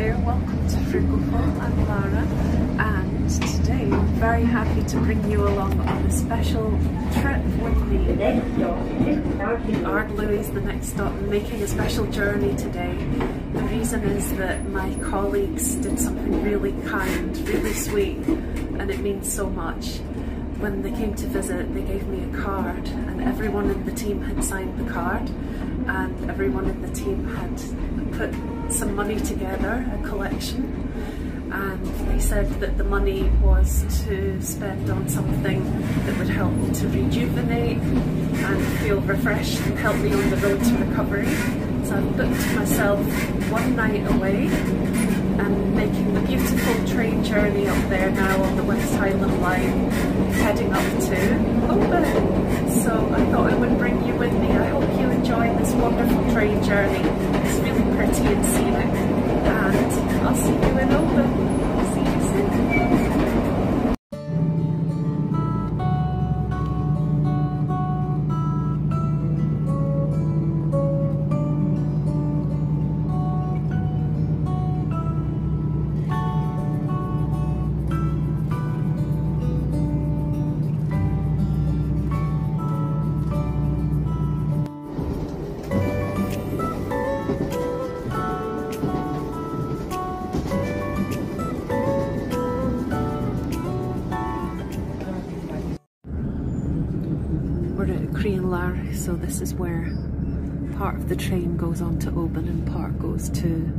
there, welcome to Frigoful. I'm Lara, and today I'm very happy to bring you along on a special trip with me. Ardloo is the next stop. I'm making a special journey today. The reason is that my colleagues did something really kind, really sweet, and it means so much. When they came to visit, they gave me a card, and everyone in the team had signed the card, and everyone in the team had put some money together, a collection, and they said that the money was to spend on something that would help me to rejuvenate and feel refreshed and help me on the road to recovery. So I've booked myself one night away and making the beautiful train journey up there now on the West Highland Line, heading up to Oban. So I thought I would bring you with me. I hope you enjoy this wonderful train journey. It's really pretty and scenic, and I'll see you in Oban. See you soon. We're at Crianlar, so this is where part of the train goes on to Oban and part goes to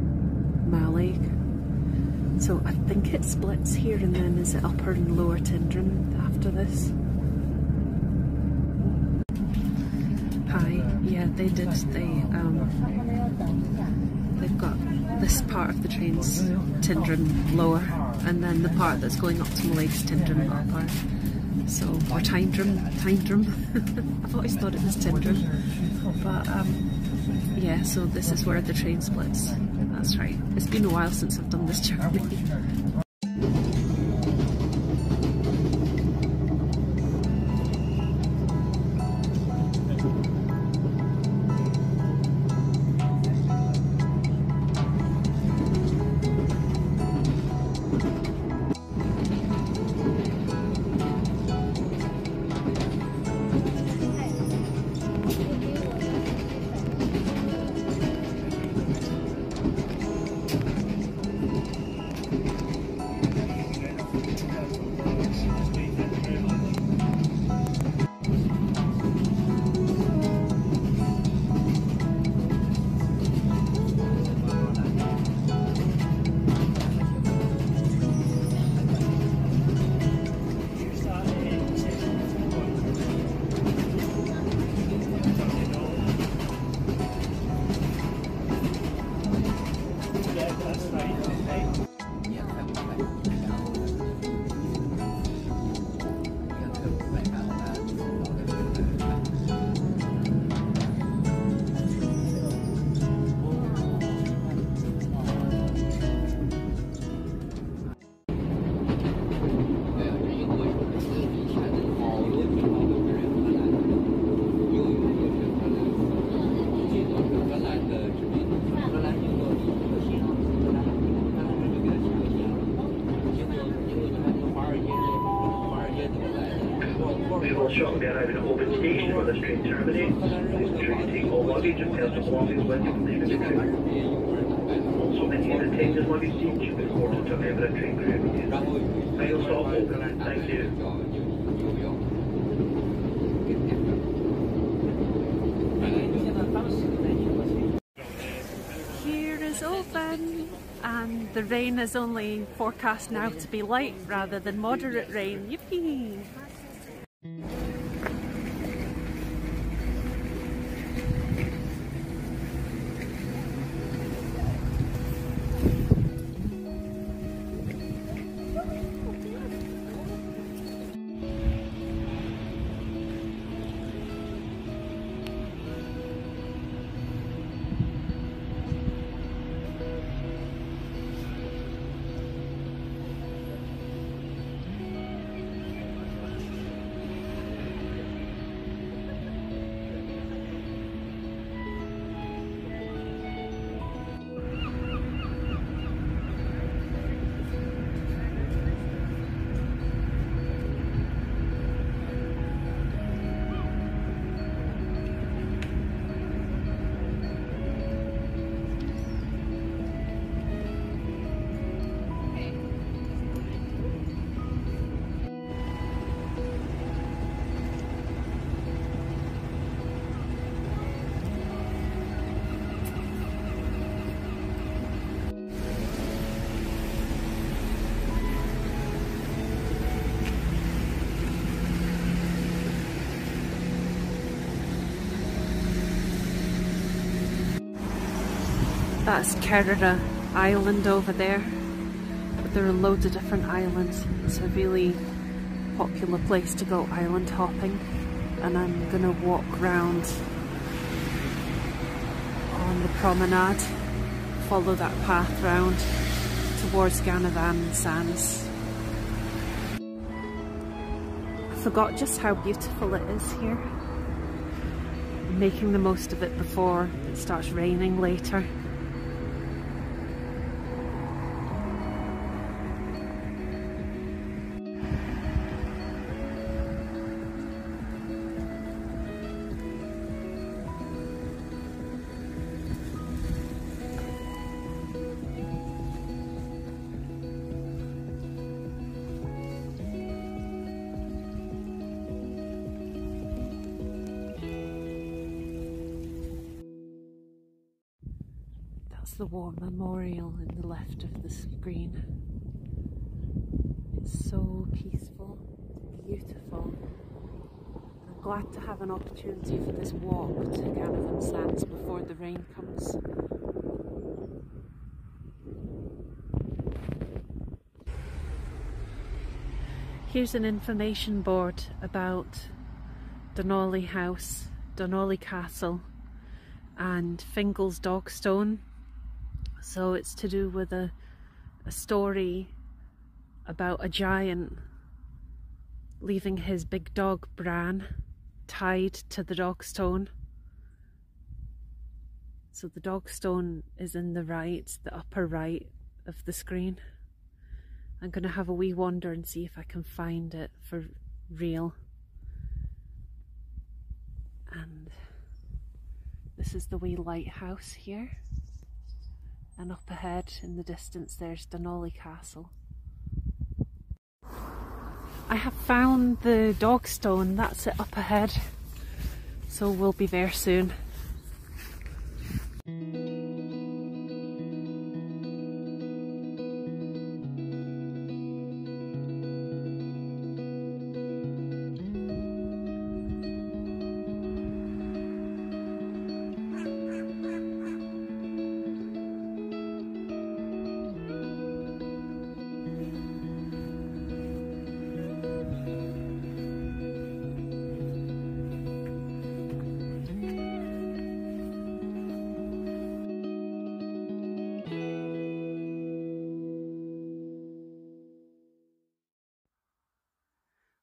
Mallaig. So I think it splits here, and then is it Upper and Lower Tindrum after this? Hi, yeah, they did. They've got this part of the train's Tindrum Lower, and then the part that's going up to Mallaig's Tindrum Upper. So, or Tindrum. I've always thought it was Tindrum. But yeah, so this is where the train splits. That's right. It's been a while since I've done this journey. We will shortly be arriving at Oban Station where this train terminates. Please ensure you take all luggage and personal belongings with you when leaving the train. Also, any unattended luggage seats should be reported to a member of train crew immediately. Final stop Oban. Thank you. Here is Oban, and the rain is only forecast now to be light rather than moderate rain. Yippee! That's Kerrera Island over there, but there are loads of different islands. It's a really popular place to go island hopping, and I'm gonna walk round on the promenade, follow that path round towards Ganavan Sands. I forgot just how beautiful it is here. I'm making the most of it before it starts raining later. The war memorial in the left of the screen. It's so peaceful, beautiful. I'm glad to have an opportunity for this walk to Ganavan Sands before the rain comes. Here's an information board about Donnelly House, Donnelly Castle and Fingal's Dogstone. So it's to do with a story about a giant leaving his big dog Bran tied to the Dogstone. So the Dogstone is in the upper right of the screen. I'm going to have a wee wander and see if I can find it for real. And this is the wee lighthouse here. And up ahead in the distance there's Donnelly Castle. I have found the Dogstone, that's it up ahead. So we'll be there soon.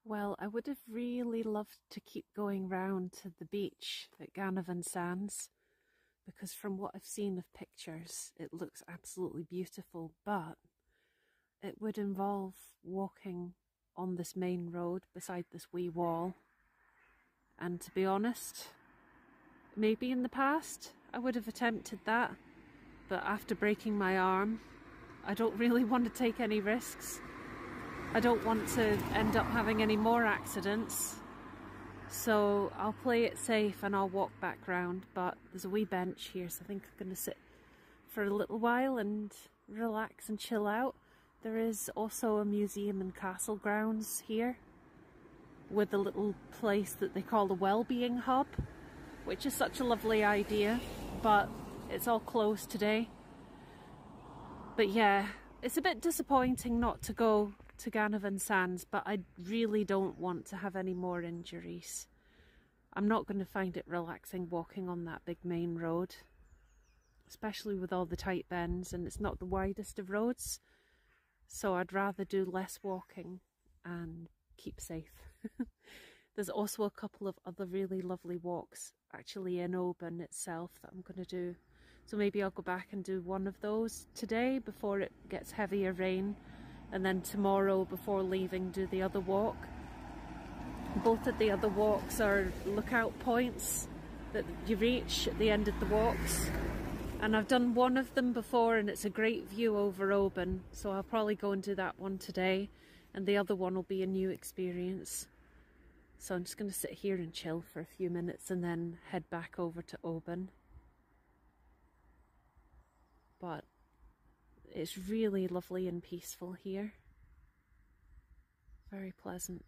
Well, I would have really loved to keep going round to the beach at Ganavan Sands, because from what I've seen of pictures, it looks absolutely beautiful, but it would involve walking on this main road beside this wee wall. And to be honest, maybe in the past I would have attempted that, but after breaking my arm, I don't really want to take any risks. I don't want to end up having any more accidents, so I'll play it safe and I'll walk back round. But there's a wee bench here, so I think I'm going to sit for a little while and relax and chill out. There is also a museum and castle grounds here with a little place that they call the Wellbeing Hub, which is such a lovely idea, but it's all closed today. But yeah, it's a bit disappointing not to go to Ganavan Sands, but I really don't want to have any more injuries. I'm not going to find it relaxing walking on that big main road, especially with all the tight bends, and it's not the widest of roads, so I'd rather do less walking and keep safe. There's also a couple of other really lovely walks actually in Oban itself that I'm going to do, so maybe I'll go back and do one of those today before it gets heavier rain, and then tomorrow before leaving do the other walk. Both of the other walks are lookout points that you reach at the end of the walks, and I've done one of them before and it's a great view over Oban, so I'll probably go and do that one today, and the other one will be a new experience. So I'm just going to sit here and chill for a few minutes and then head back over to Oban. But it's really lovely and peaceful here. Very pleasant.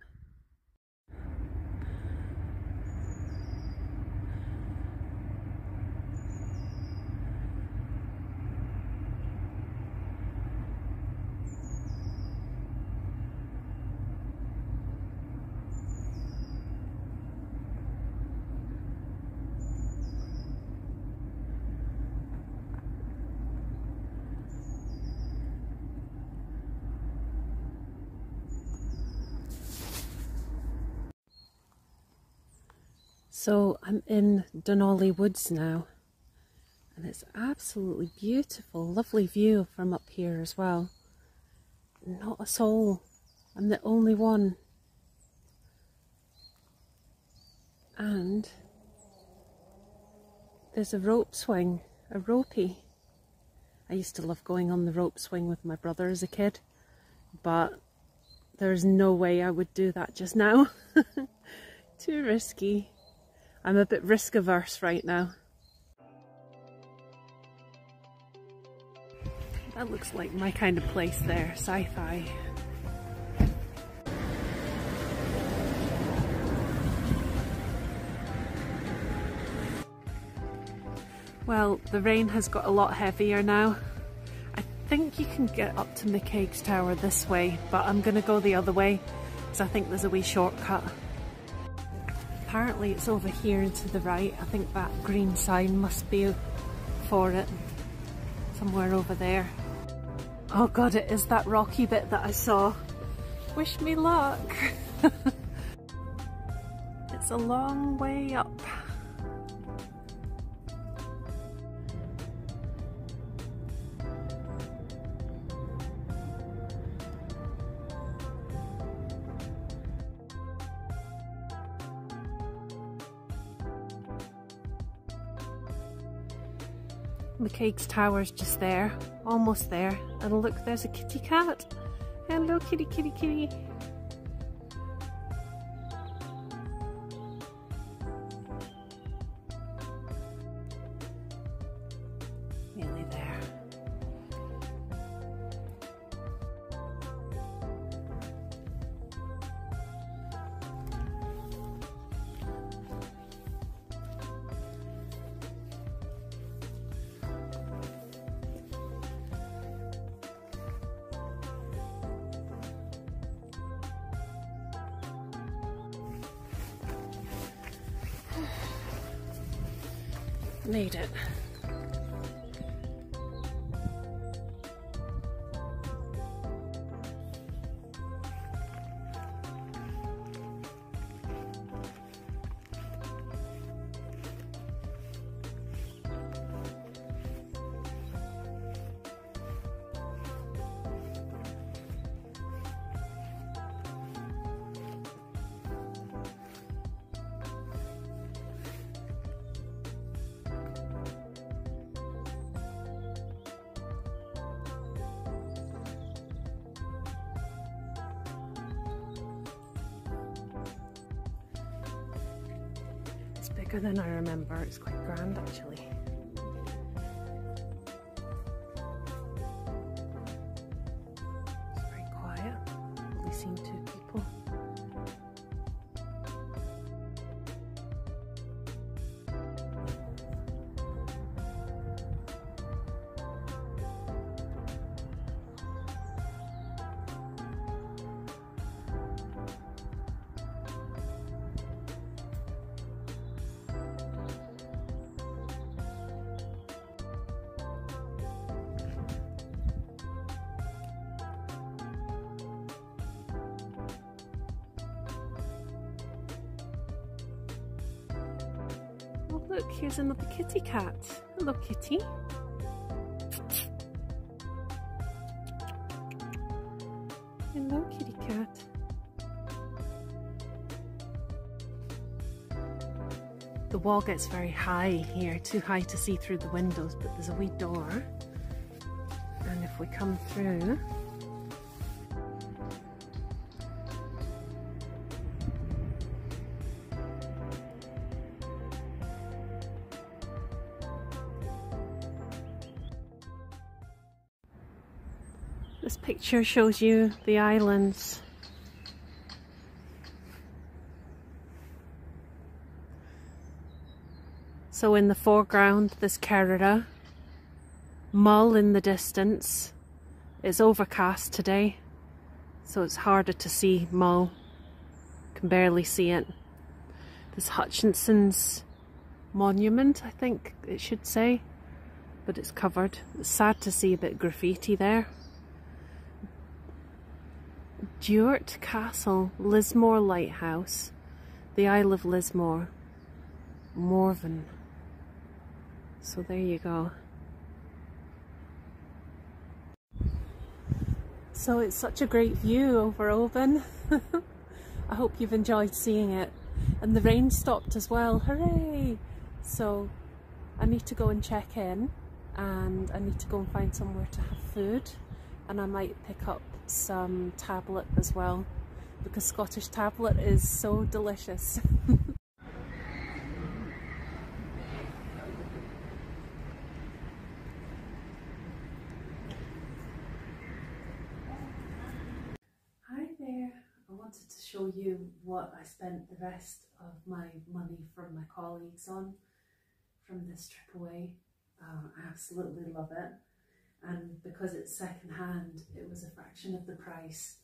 So I'm in Dunolly Woods now, and it's absolutely beautiful, lovely view from up here as well. Not a soul, I'm the only one. And there's a rope swing, a ropey. I used to love going on the rope swing with my brother as a kid, but there's no way I would do that just now. Too risky. I'm a bit risk averse right now. That looks like my kind of place there, sci-fi. Well, the rain has got a lot heavier now. I think you can get up to McCaig's Tower this way, but I'm gonna go the other way because I think there's a wee shortcut. Apparently it's over here and to the right. I think that green sign must be for it. Somewhere over there. Oh god, it is that rocky bit that I saw. Wish me luck. It's a long way up. McCaig's Tower's just there, almost there, and look, there's a kitty cat. Hello kitty kitty kitty. Nearly there. Made it. It's bigger than I remember. It's quite grand actually. It's very quiet. Only seen 2 people. Oh look, here's another kitty cat. Hello kitty. Hello kitty cat. The wall gets very high here, too high to see through the windows, but there's a wee door. And if we come through, this picture shows you the islands. So in the foreground there's Kerrera, Mull in the distance. It's overcast today, so it's harder to see Mull. Can barely see it. There's Hutchinson's monument, I think it should say, but it's covered. It's sad to see a bit of graffiti there. Duart Castle, Lismore Lighthouse, the Isle of Lismore. Morven. So there you go. So it's such a great view over Oban. I hope you've enjoyed seeing it. And the rain stopped as well, hooray! So I need to go and check in, and I need to go and find somewhere to have food, and I might pick up some tablet as well, because Scottish tablet is so delicious. Hi there! I wanted to show you what I spent the rest of my money from my colleagues on from this trip away. I absolutely love it, and because it's second hand, it was a fraction of the price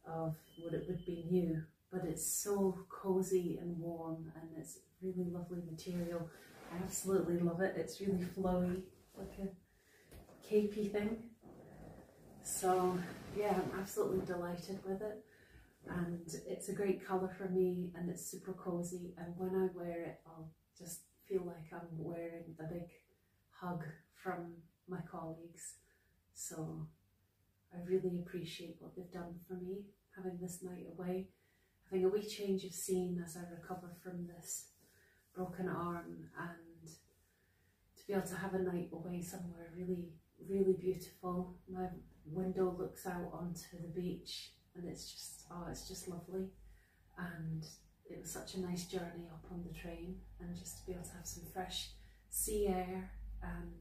of what it would be new, but it's so cozy and warm, and it's really lovely material. I absolutely love it. It's really flowy, like a capey thing. So yeah, I'm absolutely delighted with it, and it's a great colour for me, and it's super cozy, and when I wear it I'll just feel like I'm wearing a big hug from my colleagues. So I really appreciate what they've done for me, having this night away, having a wee change of scene as I recover from this broken arm, and to be able to have a night away somewhere really, really beautiful. My window looks out onto the beach, and it's just, oh, it's just lovely. And it was such a nice journey up on the train, and just to be able to have some fresh sea air and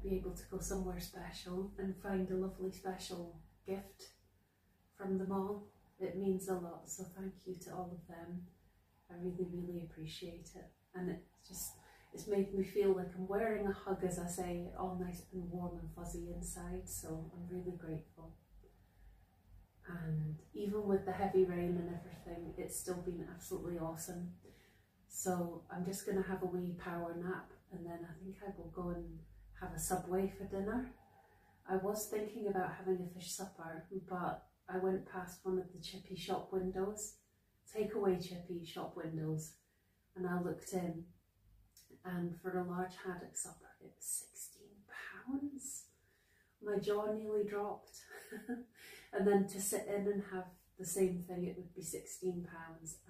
be able to go somewhere special and find a lovely special gift from them all. It means a lot, so thank you to all of them. I really, really appreciate it, and it's made me feel like I'm wearing a hug, as I say, all nice and warm and fuzzy inside, so I'm really grateful. And even with the heavy rain and everything, it's still been absolutely awesome. So I'm just going to have a wee power nap, and then I think I will go and have a Subway for dinner. I was thinking about having a fish supper, but I went past one of the chippy shop windows, takeaway chippy shop windows, and I looked in, and for a large haddock supper it was £16. My jaw nearly dropped. And then to sit in and have the same thing, it would be £16,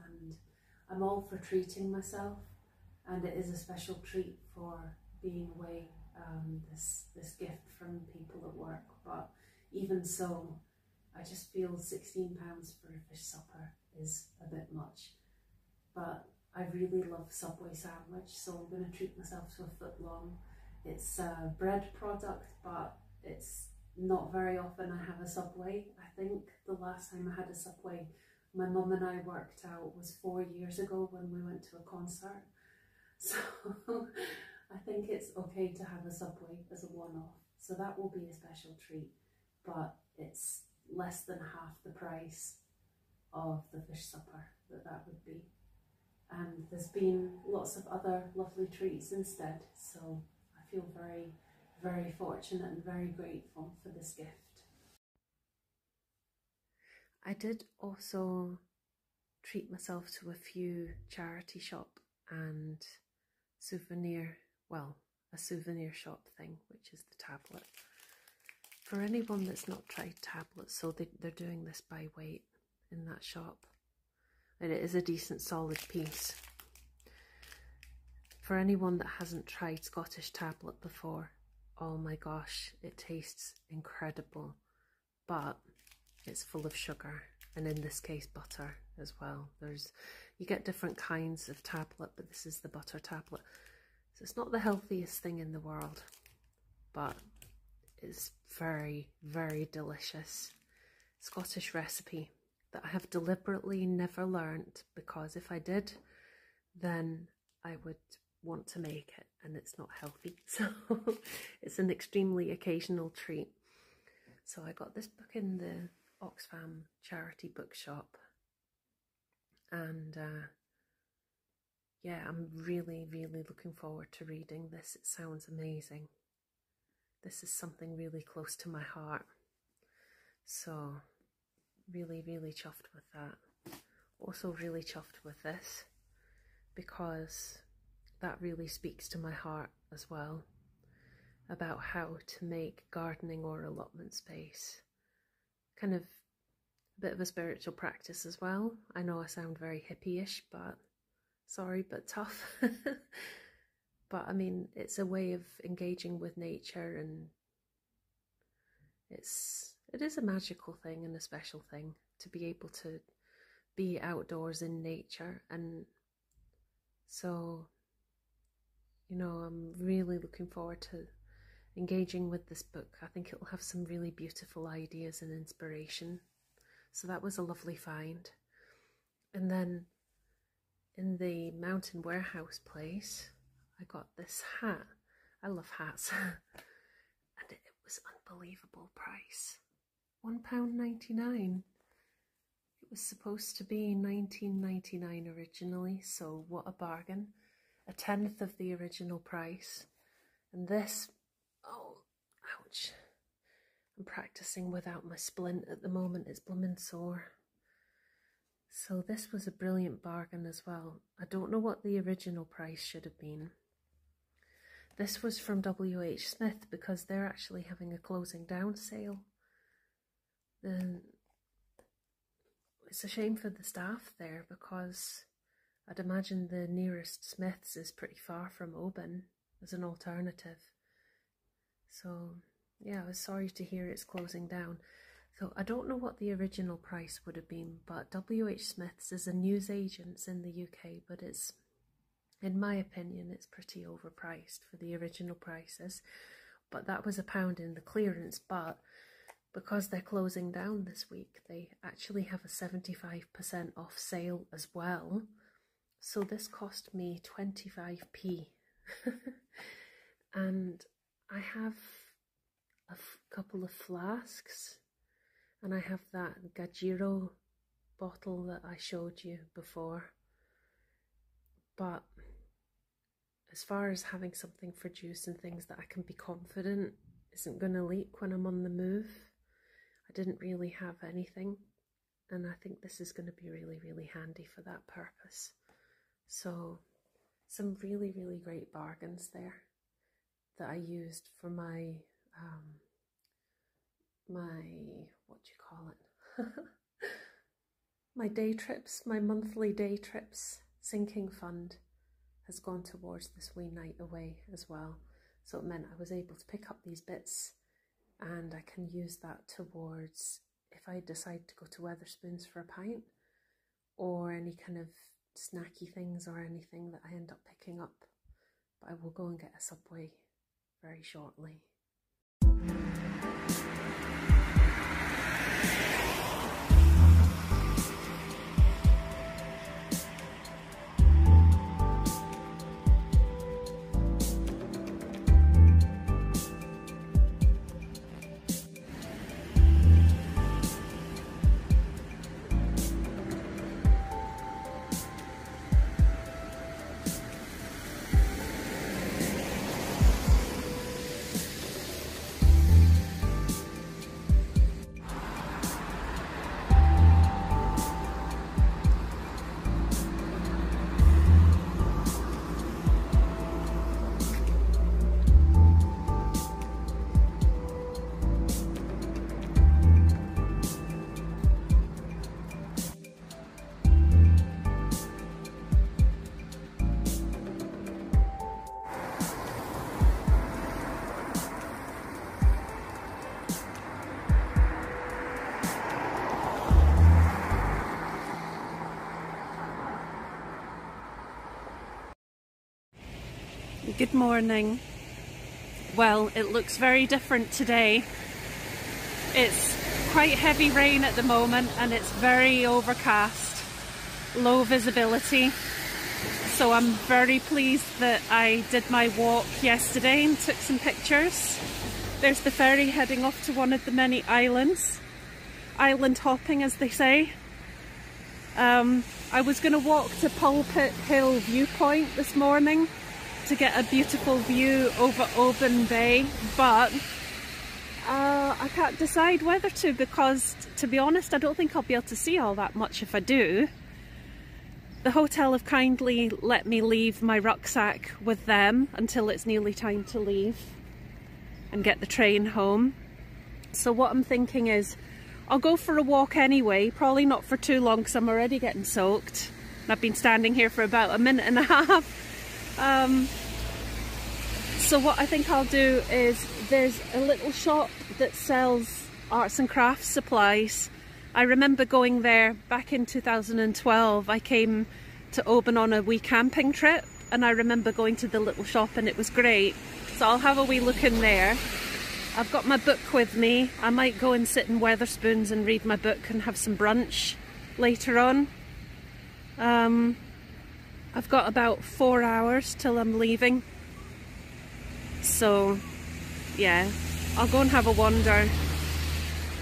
and I'm all for treating myself, and it is a special treat for being away, this gift from people at work, but even so, I just feel £16 for a fish supper is a bit much. But I really love Subway sandwich, so I'm going to treat myself to a foot long. It's a bread product, but it's not very often I have a Subway. I think the last time I had a Subway, my mum and I worked out, was 4 years ago when we went to a concert. So I think it's okay to have a Subway as a one-off. So that will be a special treat, but it's less than half the price of the fish supper that would be. And there's been lots of other lovely treats instead, so I feel very, very fortunate and very grateful for this gift. I did also treat myself to a few charity shop and souvenir, well, a souvenir shop thing, which is the tablet. For anyone that's not tried tablets, so they're doing this by weight in that shop, and it is a decent solid piece. For anyone that hasn't tried Scottish tablet before, oh my gosh, it tastes incredible, but it's full of sugar, and in this case butter as well. You get different kinds of tablet, but this is the butter tablet. So it's not the healthiest thing in the world, but it's very, very delicious. Scottish recipe that I have deliberately never learnt, because if I did, then I would want to make it, and it's not healthy. So it's an extremely occasional treat. So I got this book in the Oxfam charity bookshop, and yeah, I'm really, really looking forward to reading this. It sounds amazing. This is something really close to my heart. So really, really chuffed with that. Also really chuffed with this, because that really speaks to my heart as well, about how to make gardening or allotment space kind of a bit of a spiritual practice as well. I know I sound very hippie-ish, but sorry, but tough. But I mean, it's a way of engaging with nature, and it is a magical thing and a special thing to be able to be outdoors in nature. And so, you know, I'm really looking forward to engaging with this book. I think it'll have some really beautiful ideas and inspiration. So that was a lovely find. And then in the Mountain Warehouse place, I got this hat. I love hats. And it was unbelievable price. £1.99. It was supposed to be $19.99 originally, so what a bargain. A tenth of the original price. And this, oh, ouch. I'm practicing without my splint at the moment, it's blooming sore. So this was a brilliant bargain as well. I don't know what the original price should have been. This was from WH Smith because they're actually having a closing down sale. It's a shame for the staff there, because I'd imagine the nearest Smith's is pretty far from Oban as an alternative. So yeah, I was sorry to hear it's closing down. So I don't know what the original price would have been, but WH Smith's is a newsagent's in the UK, but it's, in my opinion, it's pretty overpriced for the original prices. But that was £1 in the clearance, but because they're closing down this week, they actually have a 75% off sale as well. So this cost me 25p. And I have a couple of flasks, and I have that Gajiro bottle that I showed you before. But as far as having something for juice and things that I can be confident isn't going to leak when I'm on the move, I didn't really have anything, and I think this is going to be really, really handy for that purpose. So some really, really great bargains there that I used for my what do you call it? My day trips, my monthly day trips sinking fund has gone towards this wee night away as well. So it meant I was able to pick up these bits, and I can use that towards if I decide to go to Wetherspoons for a pint, or any kind of snacky things or anything that I end up picking up. But I will go and get a Subway very shortly. Good morning. Well, it looks very different today. It's quite heavy rain at the moment, and it's very overcast, low visibility. So I'm very pleased that I did my walk yesterday and took some pictures. There's the ferry heading off to one of the many islands. Island hopping, as they say. I was going to walk to Pulpit Hill Viewpoint this morning to get a beautiful view over Oban Bay, but I can't decide whether to, because to be honest I don't think I'll be able to see all that much if I do. The hotel have kindly let me leave my rucksack with them until it's nearly time to leave and get the train home. So what I'm thinking is I'll go for a walk anyway, probably not for too long because I'm already getting soaked. I've been standing here for about a minute and a half. So what I think I'll do is, there's a little shop that sells arts and crafts supplies. I remember going there back in 2012. I came to Oban on a wee camping trip and I remember going to the little shop and it was great. So I'll have a wee look in there. I've got my book with me. I might go and sit in Wetherspoons and read my book and have some brunch later on. I've got about 4 hours till I'm leaving. So yeah, I'll go and have a wander.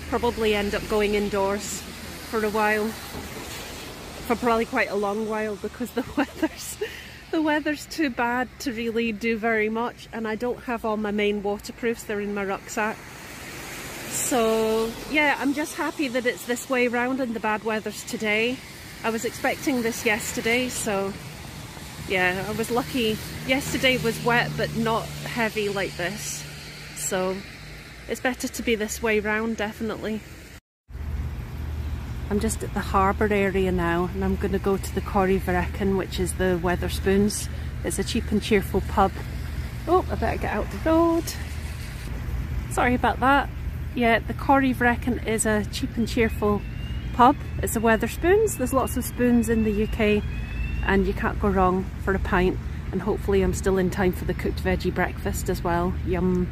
Probably end up going indoors for a while, for probably quite a long while, because the weather's too bad to really do very much, and I don't have all my main waterproofs. They're in my rucksack. So yeah, I'm just happy that it's this way round and the bad weather's today. I was expecting this yesterday, so yeah, I was lucky. Yesterday was wet but not heavy like this, so it's better to be this way round, definitely. I'm just at the harbour area now and I'm going to go to the Corrie, which is the Wetherspoons. It's a cheap and cheerful pub. Oh, I better get out the road. Sorry about that. Yeah, the Corrie is a cheap and cheerful pub. It's a Wetherspoons. There's lots of spoons in the UK and you can't go wrong for a pint. And hopefully I'm still in time for the cooked veggie breakfast as well. Yum.